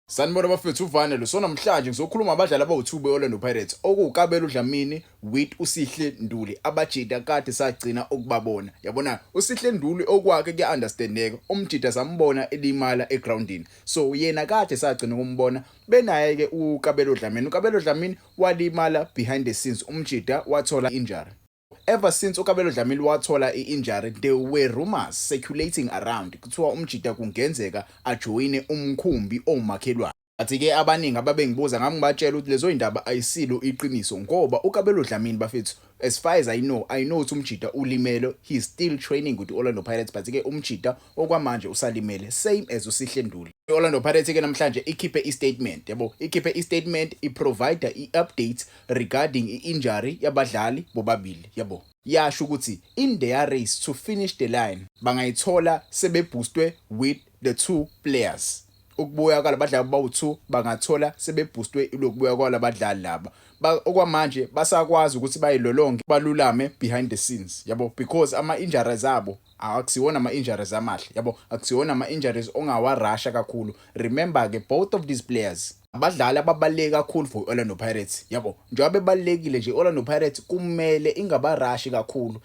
Sanibona bafethu uVane lo namhlanje ngizokhuluma abadlali abawu2 beOrlando Pirates okuwuKabelo Dlamini with uSihle Nduli abajida kade sagcina ukubabona. Yabona uSihle Nduli okwakhe kuyaunderstandeka umjida sambona elimala egroundini. So yena kade sagcina ukumbona benaye ke uKabelo Dlamini. uKabelo Dlamini walimala behind the scenes umjida wathola injury. Ever since uKabelo Dlamini wathola i-injury there were rumors circulating around kuthiwa umjida kungenzeka ajoyine umkhumbi omakhelwane. Athi-ke abaningi ababengibuza ngami ngibatshela ukuthi lezo indaba ayisilo iqiniso ngoba uKabelo Dlamini bafethu as far as I know ukuthi umjida ulimele, he's still training with Orlando Pirates but-ke umjida okwamanje usalimele same as uSihle Nduli. iOrlando Pirates ke namhlanje ikhiphe i-statement yabo, ikhiphe i-statement iprovide i-update regarding i-injury yabadlali bobabili yabo. Yasho ukuthi in their race to finish the line bangayithola sebeboostwe with the 2 players. Ukubuya kwalabadlali bawu2 bangathola sebeboostwe ilokubuya kwalabadlali laba. Okwamanje basakwazi ukuthi bayilolonge balulame behind the scenes yabo, because ama injuries abo akusiwona ama injuries amahle yabo, akusiwona ama injuries ongawarasha kakhulu. Remember ke both of these players abadlali ababaleke kakhulu for Orlando Pirates yabo, njengoba bebalekile nje Orlando Pirates kumele ingabarashi kakhulu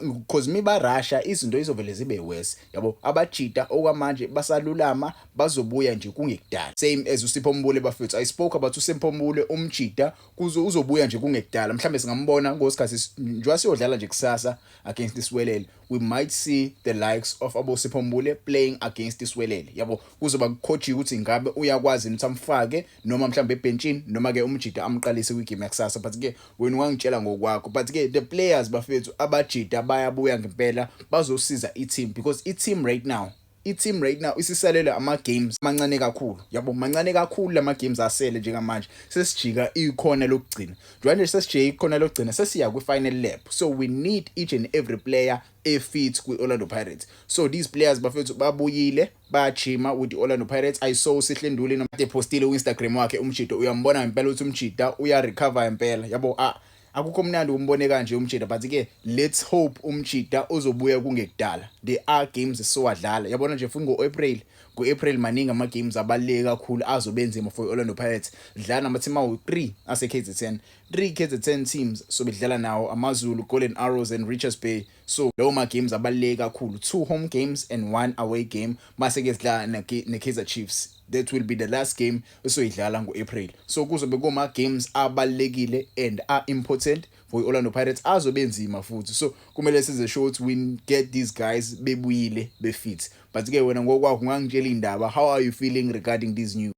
because mibarasha izinto izovele zibe worse yabo. Abajida okwamanje basalulama bazobuya nje kungekudala, same as uSipho Mbule bafethu. I spoke about uSipho Mbule umjida uzobuya nje kungekudala, mhlambe singambona ngosikhathi njengoba siyodlala nje kusasa against Iswelele. We might see the likes of Sipho Mbule playing against Iswelele yabo, kuzoba coach ukuthi ngabe uyakwazi ukuthi amfake noma mhlambe ebenchini noma ke umjida amqalise kwigame yakusasa. But ke wena ungangitshela ngokwakho, but ke the players bafethu abajida bayabuya ngempela bazosiza i-team because i-team right now isisalele ama games mancane kakhulu yabo, mancane kakhulu lama games asele njengamanje. Sesijika ikhona lokugcina njengoba sesijike ikhona lokugcina sesiya kwi-final lap, so we need each and every player fit kwi-Orlando Pirates. So these players bafethu babuyile bayachima with the-Orlando Pirates. I saw uSihle Nduli noma epostile ku-Instagram wakhe umjida uyambona ngempela ukuthi umjida uyarecover ngempela yabo. Akukho mnandi umbone kanje umjida, but ke let's hope umjida uzobuya kungekudala. There are games esiwadlala yabona nje futhi ngo-April maningi ama games abaleke kakhulu azobenzima for Orlando Pirates. Dlala nama-team awu3 ase-KZN, 3 KZN teams so bedlala nawo AmaZulu, Golden Arrows and Richards Bay. So lawo ma games abaleke kakhulu, 2 home games and 1 away game. Mase ke sidlala ne-Kaizer Chiefs. That will be the last game esoyidlala ngo-April. So kuzobe kuma games abalekile and are important for Orlando Pirates azobenzima futhi. So kumele size show ukuthi we get these guys bebuyile befit. But ke wena ngokwakho ungangitshela indaba, how are you feeling regarding this news?